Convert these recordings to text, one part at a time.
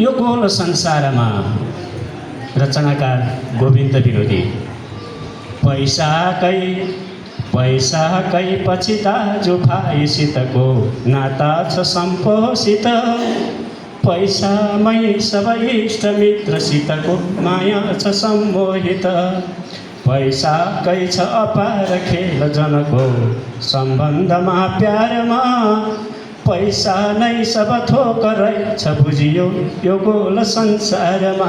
यो गोल संसारमा रचनाकार गोविन्द विरोधी पैसाकै पछि दाजुभाइसितको नाता छ सम्पोसित पैसामै सबै इष्टमित्रसितको माया छ सम्मोहित पैसाकै छ अपार खेल जनको सम्बन्धमा प्यारमा पैसा नै सब थोक रहेछ बुझियो यो गोल संसारमा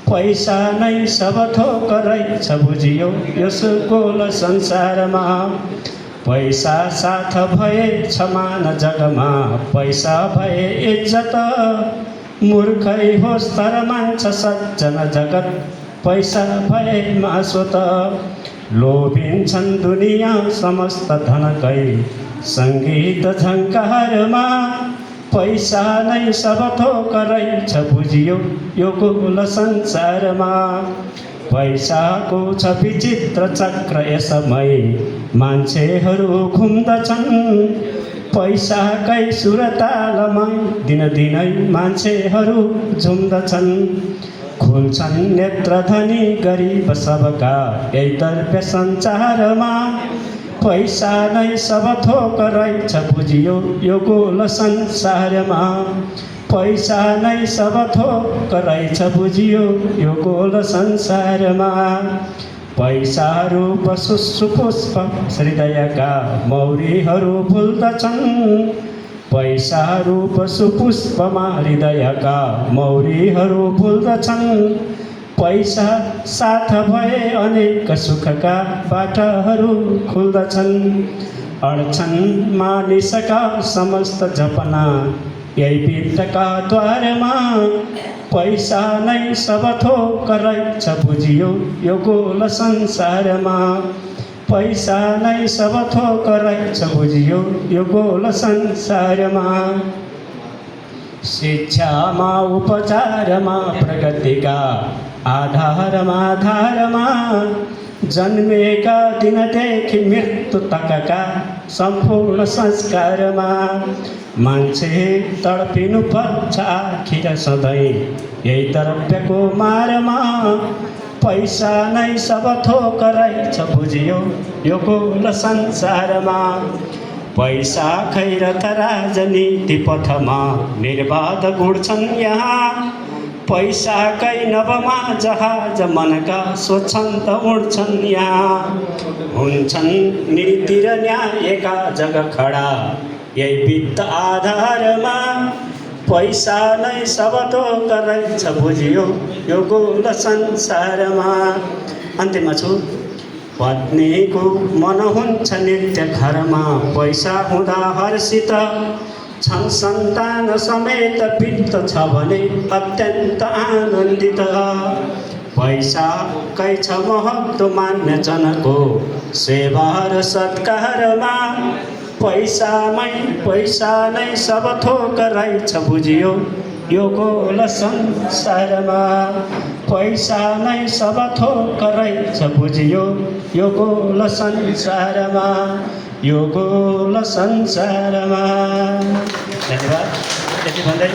पैसा नै सब थोक रहेछ बुझियो यस गोल संसारमा पैसा साथ भए छमान जगमा पैसा भए इज्जत मूर्खै होस् तर मान्छ सज्जन जगत पैसा भए मासोत लोभिन्छन् दुनिया समस्त धनकै सङ्गीत झङ्कारमा पैसा नै सब थोक रहेछ बुझियो यो गोल संसारमा पैसाको छ विचित्र चक्र यसमै मान्छेहरू घुम्दछन् पैसाकै सुरतालमा दिनदिनै मान्छेहरू झुम्दछन् खुल्छन् नेत्र धनी गरिब सबका यैतर्फ सञ्चारमा पैसा नै सब थोक रहेछ बुझियो यो गोल संसारमा पैसा नै सब थोक रहेछ बुझियो यो गोल संसारमा पैसा रूप सुपुष्प हृदयका मौरीहरू फुल्दछन् पैसा रूप सुपुष्पमा हृदयका मौरीहरू फुल्दछन् पैसा साथ भए अनेक सुखका बाटाहरू खुल्दछन् अड्छन् मानिसका समस्त जपना यही वित्तका द्वारमा पैसा नै सब थोक रहेछ बुझियो यो गोल संसारमा पैसा नै सब थोक रहेछ बुझियो यो गोल संसारमा शिक्षामा उपचारमा प्रगतिका आधारमा जन्मेका दिनदेखि मृत्यु तकका सम्पूर्ण संस्कारमा मान्छे तडपिनु पर्छ आखिर सधैँ यही तर्फको मारमा पैसा नै सब थोक रहेछ बुझियो यो गोल संसारमा पैसा खैरत राजनीति पथमा निर्बाध गुड्छन् यहाँ पैसाकै नभमा जहाज मनका स्वच्छन् त उड्छन् यहाँ हुन्छन् नीति र न्यायका जग खडा यही वित्त आधारमा पैसा नै सब थोक रहेछ बुझियो यो गोल संसारमा अन्त्यमा छु पत्नीको मन हुन्छ नित्य घरमा पैसा हुँदा हर्षित छन् सन्तान समेत वित्त छ भने अत्यन्त आनन्दित पैसाकै छ महत्त्व मान्य जनको सेवा र सत्कारमा पैसा नै सब थोक रहेछ बुझियो यो गोल संसारमा पैसा नै सब थोक रहेछ बुझियो यो गोल संसारमा यो गोल संसारमा। धन्यवाद। यति भन्दै